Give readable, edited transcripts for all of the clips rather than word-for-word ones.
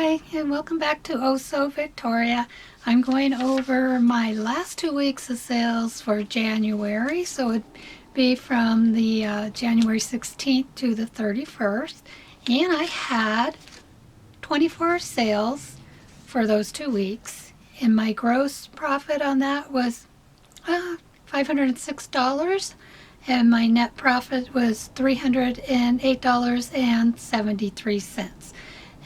Hi, and welcome back to Oh So Victoria. I'm going over my last 2 weeks of sales for January, so it'd be from the January 16th to the 31st, and I had 24 sales for those 2 weeks, and my gross profit on that was $506, and my net profit was $308.73.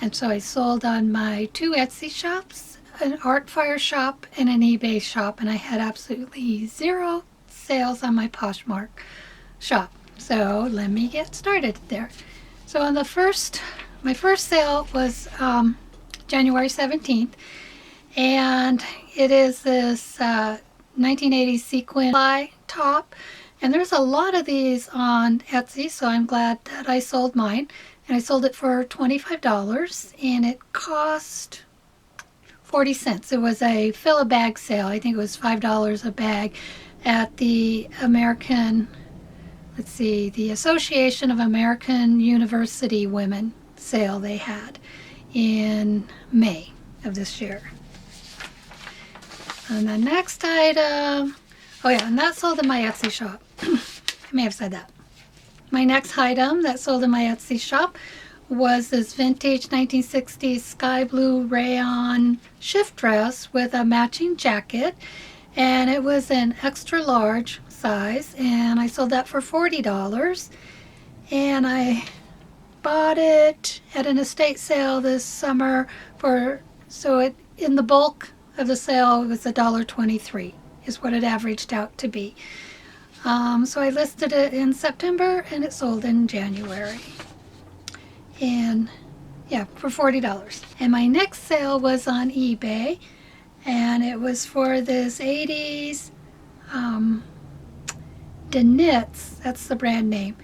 And so I sold on my two Etsy shops, an Artfire shop and an eBay shop, and I had absolutely zero sales on my Poshmark shop. So let me get started there. So on my first sale was January 17th, and it is this 1980s sequin fly top. And there's a lot of these on Etsy, so I'm glad that I sold mine. And I sold it for $25, and it cost 40 cents. It was a fill-a-bag sale. I think it was $5 a bag at the the Association of American University Women sale they had in May of this year. And the next item, and that sold in my Etsy shop. I may have said that. My next item that sold in my Etsy shop was this vintage 1960s sky blue rayon shift dress with a matching jacket, and it was an extra large size, and I sold that for $40. And I bought it at an estate sale this summer in the bulk of the sale it was $1.23 is what it averaged out to be. So I listed it in September, and it sold in January. And for $40. And my next sale was on eBay, and it was for this 80s Denitz, that's the brand name,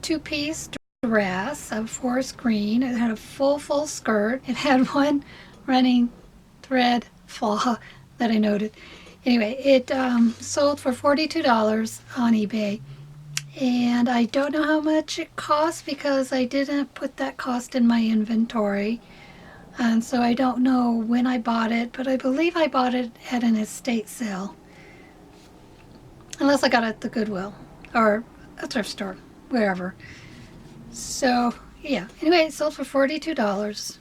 two-piece dress of forest green. It had a full skirt. It had one running thread flaw that I noted. Anyway, it sold for $42 on eBay, and I don't know how much it cost because I didn't put that cost in my inventory, and so I don't know when I bought it, but I believe I bought it at an estate sale, unless I got it at the Goodwill or a thrift store, wherever. So anyway, it sold for $42,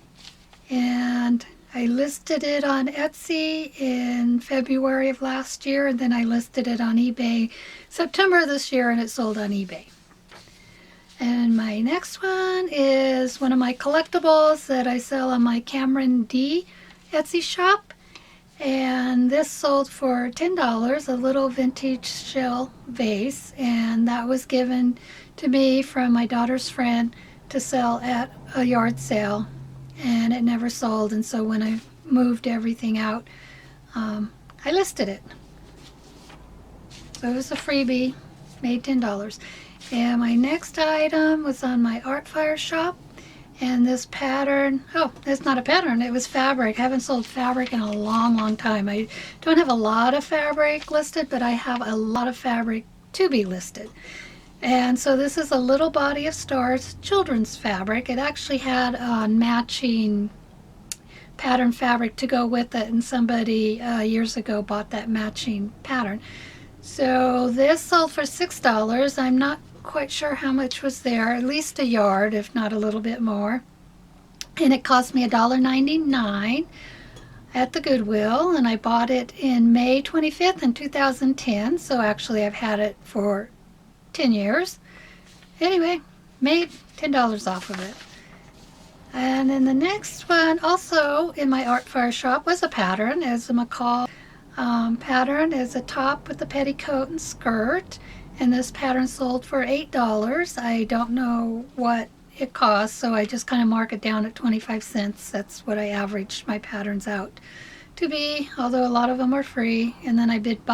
and I listed it on Etsy in February of last year, and then I listed it on eBay September this year, and it sold on eBay. And my next one is one of my collectibles that I sell on my Cameron D Etsy shop, and this sold for $10, a little vintage shell vase, and that was given to me from my daughter's friend to sell at a yard sale. And it never sold, and so when I moved everything out, I listed it. So it was a freebie, made $10. And my next item was on my Artfire shop, and this pattern, it's not a pattern, it was fabric. I haven't sold fabric in a long time. I don't have a lot of fabric listed, but I have a lot of fabric to be listed. And so this is a little body of stars children's fabric. It actually had matching pattern fabric to go with it, and somebody years ago bought that matching pattern. So this sold for $6. I'm not quite sure how much was there, at least a yard, if not a little bit more. And it cost me $1.99 at the Goodwill, and I bought it in May 25th in 2010. So actually I've had it for 10 years. Anyway, made $10 off of it. And then the next one, also in my Artfire shop, was a pattern. It's a McCall pattern. It's a top with a petticoat and skirt. And this pattern sold for $8. I don't know what it cost, so I just kind of mark it down at 25 cents. That's what I averaged my patterns out to be, although a lot of them are free. And then I did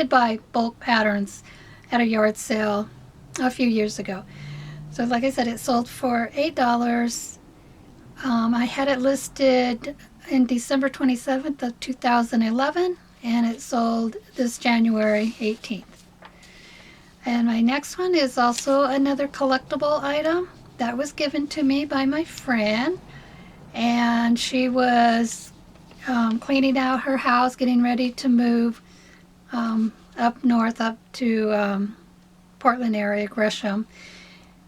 buy bulk patterns at a yard sale a few years ago. So like I said, it sold for $8. I had it listed in December 27th of 2011, and it sold this January 18th. And my next one is also another collectible item that was given to me by my friend, and she was cleaning out her house, getting ready to move up north, up to Portland area, Gresham.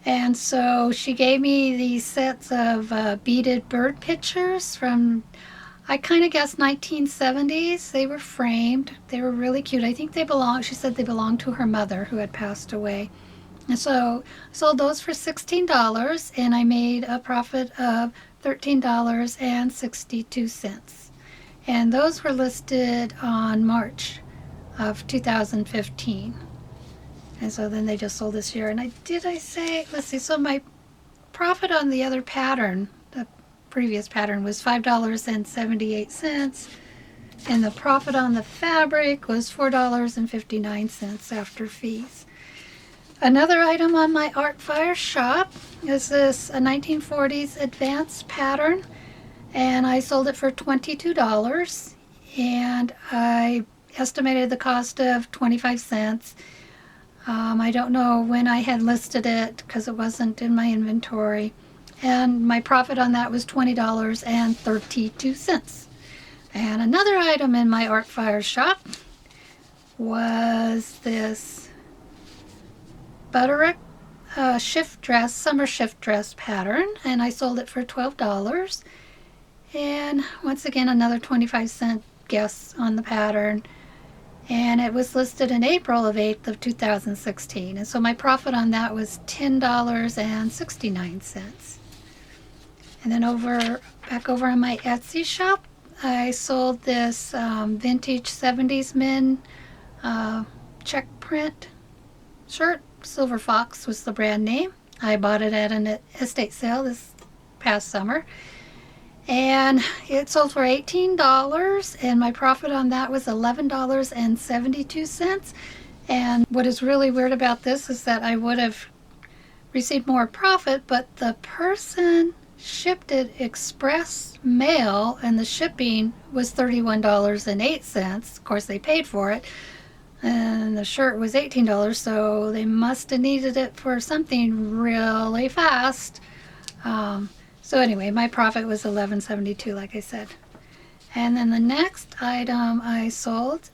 And so she gave me these sets of beaded bird pictures from, I kind of guessed 1970s. They were framed. They were really cute. I think she said they belonged to her mother who had passed away. And so I sold those for $16, and I made a profit of $13.62. And those were listed on March of 2015. And so then they just sold this year. And let's see, so my profit on the other pattern, the previous pattern, was $5.78. And the profit on the fabric was $4.59 after fees. Another item on my Artfire shop is this a 1940s advanced pattern. And I sold it for $22. And I estimated the cost of 25 cents. I don't know when I had listed it because it wasn't in my inventory. And my profit on that was $20.32. And another item in my Artfire shop was this Butterick shift dress, summer shift dress pattern. And I sold it for $12. And once again, another 25-cent guess on the pattern. And it was listed in April of 8th of 2016. And so my profit on that was $10.69. And then back over on my Etsy shop, I sold this vintage 70s men check print shirt. Silver Fox was the brand name. I bought it at an estate sale this past summer. And it sold for $18, and my profit on that was $11.72. And what is really weird about this is that I would have received more profit, but the person shipped it express mail, and the shipping was $31.08. Of course, they paid for it, and the shirt was $18, so they must have needed it for something really fast. So anyway, my profit was $11.72, like I said. And then the next item I sold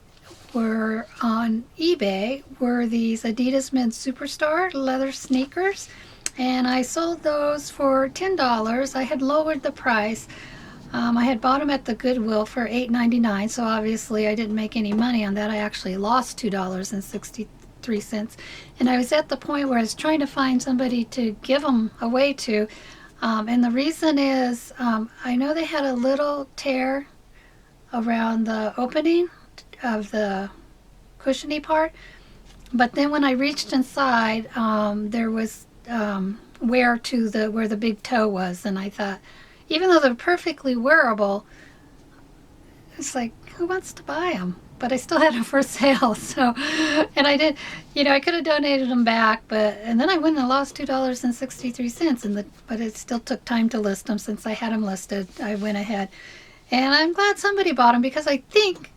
were on eBay were these Adidas Men's Superstar leather sneakers. And I sold those for $10. I had lowered the price. I had bought them at the Goodwill for $8.99, so obviously I didn't make any money on that. I actually lost $2.63. And I was at the point where I was trying to find somebody to give them away to. And the reason is, I know they had a little tear around the opening of the cushiony part, but then when I reached inside, there was wear to where the big toe was, and I thought, even though they're perfectly wearable, it's like, who wants to buy them? But I still had them for sale, so, and I did, I could have donated them back, and then I went and lost $2.63, but it still took time to list them. Since I had them listed, I went ahead, and I'm glad somebody bought them because I think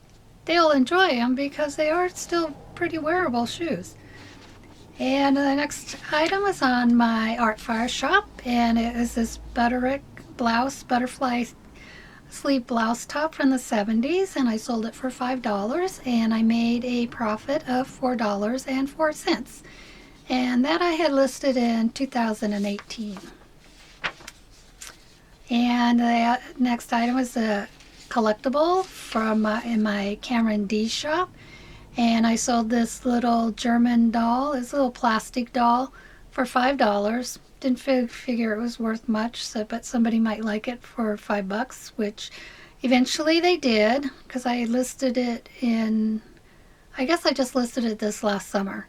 they'll enjoy them because they are still pretty wearable shoes. And the next item was on my Artfire shop, and it is this Butterick blouse, butterfly sleeve blouse top from the 70s, and I sold it for $5, and I made a profit of $4.04. And that I had listed in 2018. And the next item was a collectible from in my Cameron D shop, and I sold this little German doll, this little plastic doll, for $5. Didn't figure it was worth much, but somebody might like it for $5, which eventually they did, because I listed it I guess I just listed it this last summer.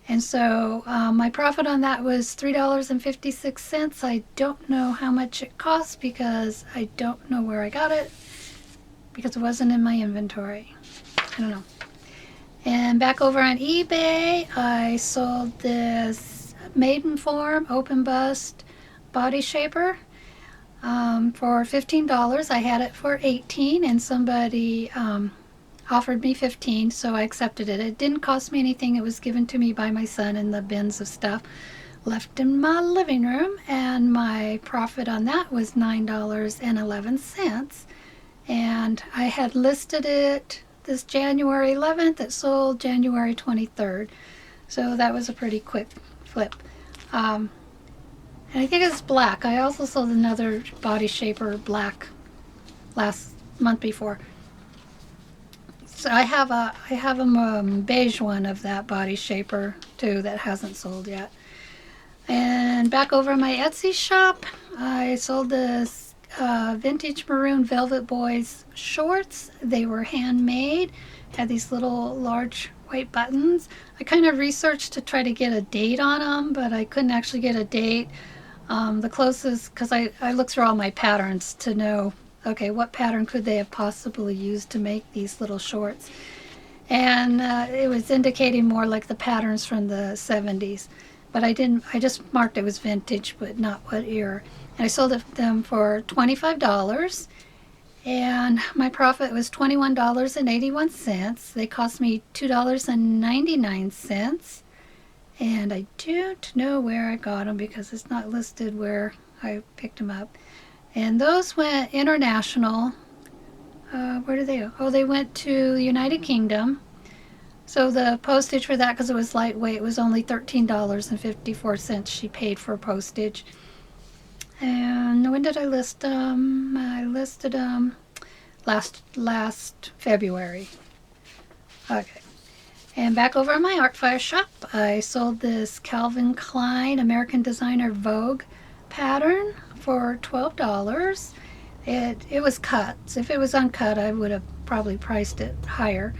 And so my profit on that was $3.56. I don't know how much it cost because I don't know where I got it, because it wasn't in my inventory. I don't know. And back over on eBay, I sold this Maidenform open bust body shaper for $15. I had it for $18, and somebody offered me $15, so I accepted it. It didn't cost me anything. It was given to me by my son in the bins of stuff left in my living room, and my profit on that was $9.11. And I had listed it this January 11th. It sold January 23rd. So that was a pretty quick flip. And I think it's black. I also sold another body shaper black last month before. So I have a beige one of that body shaper too that hasn't sold yet. And back over in my Etsy shop, I sold this vintage maroon Velvet Boys shorts. They were handmade, had these little large white buttons. I kind of researched to try to get a date on them, but I couldn't actually get a date. The closest, because I looked through all my patterns to know, okay, what pattern could they have possibly used to make these little shorts. And it was indicating more like the patterns from the 70s. But I just marked it was vintage, but not what era. And I sold them for $25. And my profit was $21.81. They cost me $2.99. And I don't know where I got them because it's not listed where I picked them up. And those went international. Where did they go? Oh, they went to the United Kingdom. So the postage for that, because it was lightweight, was only $13.54 she paid for postage. And when did I list them? I listed them last February. Okay. And back over in my Artfire shop, I sold this Calvin Klein American Designer Vogue pattern for $12. It was cut. So if it was uncut, I would have probably priced it higher.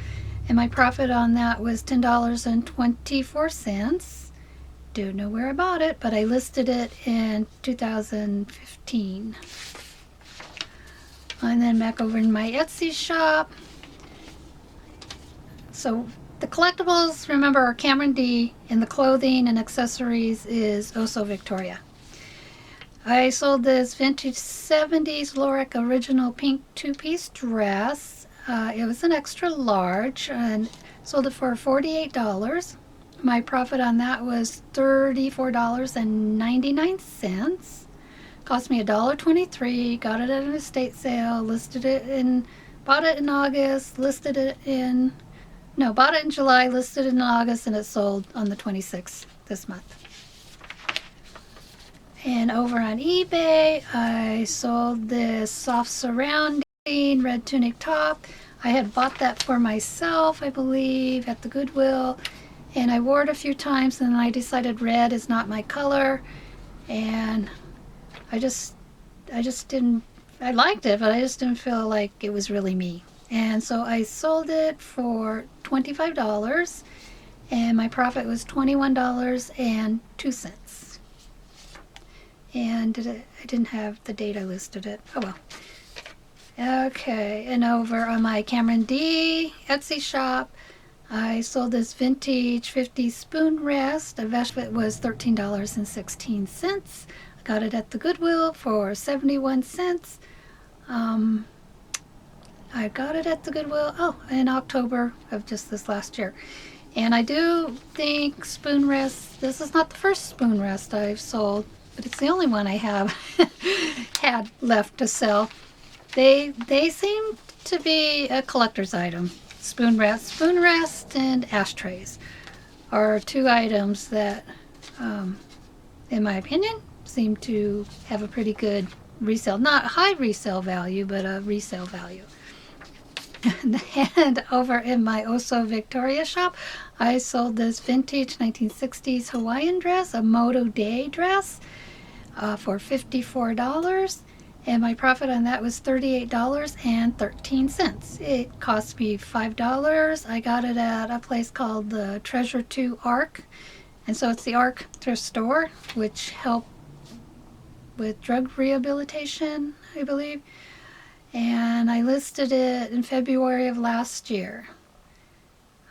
And my profit on that was $10.24. Don't know where I bought it, but I listed it in 2015. And then back over in my Etsy shop. So the collectibles, remember, are Cameron D, and the clothing and accessories is Oso Victoria. I sold this vintage 70s Lorick original pink two-piece dress. It was an extra large and sold it for $48. My profit on that was $34.99. Cost me $1.23. Got it at an estate sale. Bought it in August. Bought it in July. Listed it in August, and it sold on the 26th this month. And over on eBay, I sold this soft surrounding red tunic top. I had bought that for myself, I believe, at the Goodwill, and I wore it a few times, and then I decided red is not my color, and I liked it, but I just didn't feel like it was really me. And so I sold it for $25, and my profit was $21.02. And I didn't have the date I listed it. Oh well. Okay, and over on my Cameron D Etsy shop, I sold this vintage 50 spoon rest. The vestment was $13.16. I got it at the Goodwill for 71 cents. I got it at the Goodwill, in October of just this last year. And I do think spoon rest, this is not the first spoon rest I've sold, but it's the only one I have had left to sell. They seem to be a collector's item. Spoon rest and ashtrays are two items that, in my opinion, seem to have a pretty good resale. Not high resale value, but a resale value. And over in my Oso Victoria shop, I sold this vintage 1960s Hawaiian dress, a Moto Day dress, for $54. And my profit on that was $38.13. It cost me $5. I got it at a place called the Treasure 2 Arc. And so it's the Arc thrift store, which helped with drug rehabilitation, I believe. And I listed it in February of last year.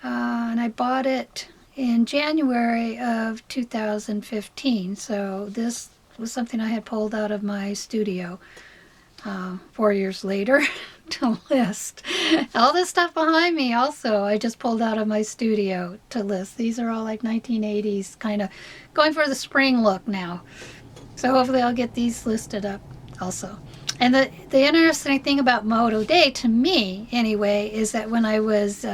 And I bought it in January of 2015. So this was something I had pulled out of my studio 4 years later to list. All this stuff behind me also, I just pulled out of my studio to list. These are all like 1980s, kind of going for the spring look now. So hopefully I'll get these listed up also. And the interesting thing about Moto Day, to me anyway, is that when I was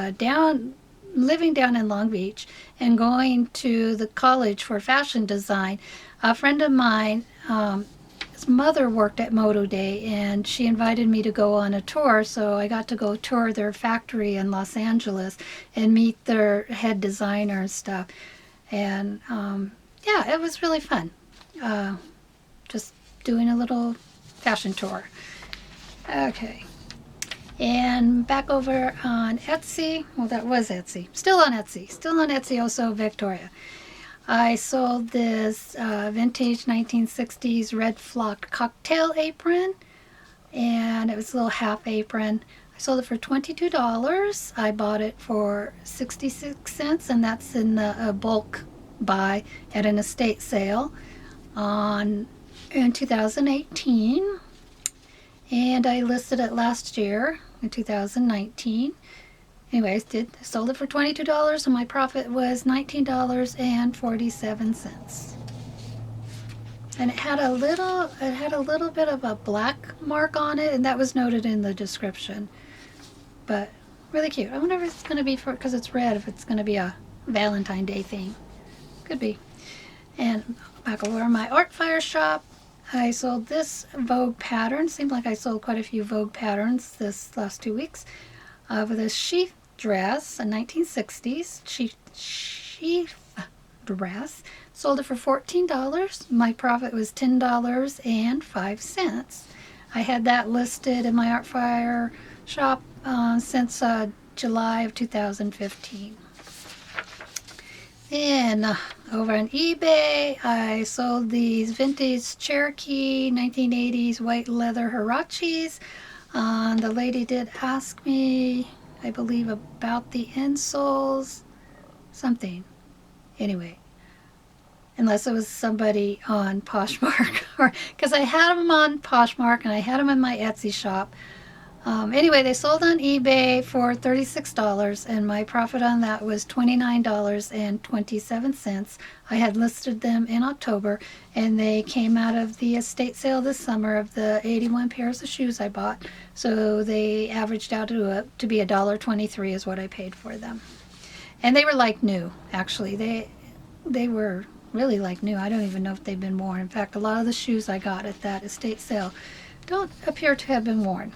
living down in Long Beach and going to the college for fashion design, a friend of mine, his mother worked at Moto Day, and she invited me to go on a tour, so I got to go tour their factory in Los Angeles and meet their head designer and stuff. And yeah, it was really fun. Just doing a little fashion tour. Okay. And back over on Etsy. Well, that was Etsy. Still on Etsy, also Victoria. I sold this vintage 1960s red flocked cocktail apron, and it was a little half apron. I sold it for $22. I bought it for 66 cents, and that's in the bulk buy at an estate sale in 2018. And I listed it last year in 2019. Anyways, sold it for $22, and my profit was $19.47. And it had a little bit of a black mark on it, and that was noted in the description. But really cute. I wonder if it's going to be because it's red, if it's going to be a Valentine's Day thing. Could be. And back over my Artfire shop, I sold this Vogue pattern. Seemed like I sold quite a few Vogue patterns this last 2 weeks. With a sheath dress, a 1960s sheath dress. Sold it for $14. My profit was $10.05. I had that listed in my Artfire shop since July of 2015. And over on eBay, I sold these vintage Cherokee 1980s white leather Huaraches. The lady did ask me, I believe, about the insoles, something. Anyway, unless it was somebody on Poshmark, or because I had them on Poshmark and I had them in my Etsy shop. Anyway, they sold on eBay for $36, and my profit on that was $29.27. I had listed them in October, and they came out of the estate sale this summer of the 81 pairs of shoes I bought. So they averaged out to be $1.23 is what I paid for them. And they were like new, actually. They were really like new. I don't even know if they've been worn. In fact, a lot of the shoes I got at that estate sale don't appear to have been worn.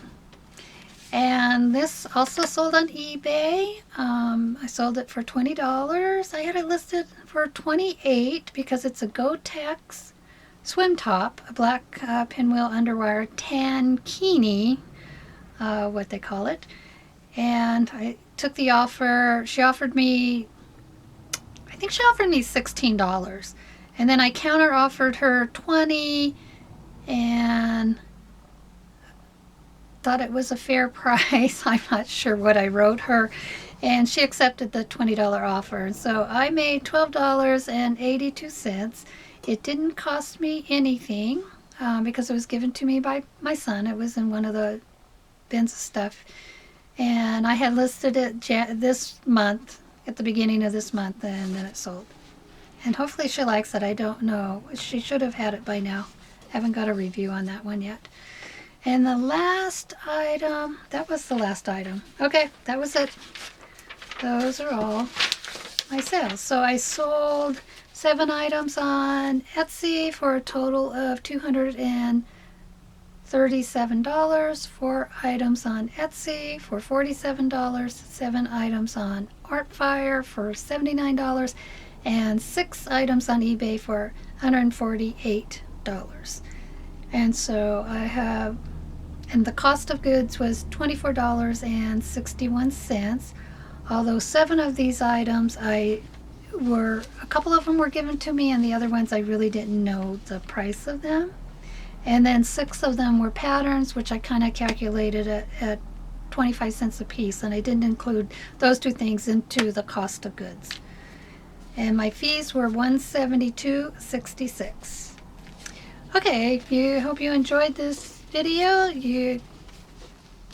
And this also sold on eBay. I sold it for $20. I had it listed for $28 because it's a Gore-Tex swim top, a black pinwheel underwire tankini, what they call it. And I took the offer. She offered me, I think she offered me $16. And then I counter offered her $20 and thought it was a fair price. I'm not sure what I wrote her, and she accepted the $20 offer. So I made $12.82. It didn't cost me anything because it was given to me by my son. It was in one of the bins of stuff, and I had listed it this month, at the beginning of this month, and then it sold. And hopefully she likes it. I don't know. She should have had it by now. Haven't got a review on that one yet. And the last item, that was the last item. Okay, that was it. Those are all my sales. So I sold 7 items on Etsy for a total of $237. 4 items on Etsy for $47. 7 items on Artfire for $79. And 6 items on eBay for $148. And so I have, and the cost of goods was $24.61. Although 7 of these items a couple of them were given to me, and the other ones I really didn't know the price of them. And then 6 of them were patterns, which I kind of calculated at 25 cents a piece, and I didn't include those 2 things into the cost of goods. And my fees were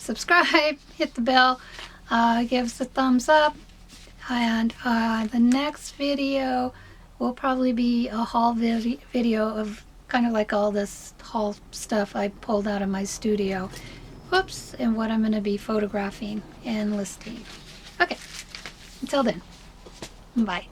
subscribe, hit the bell, give us a thumbs up, and the next video will probably be a haul video of kind of like all this haul stuff I pulled out of my studio. Whoops, and what I'm going to be photographing and listing. Okay, until then, bye.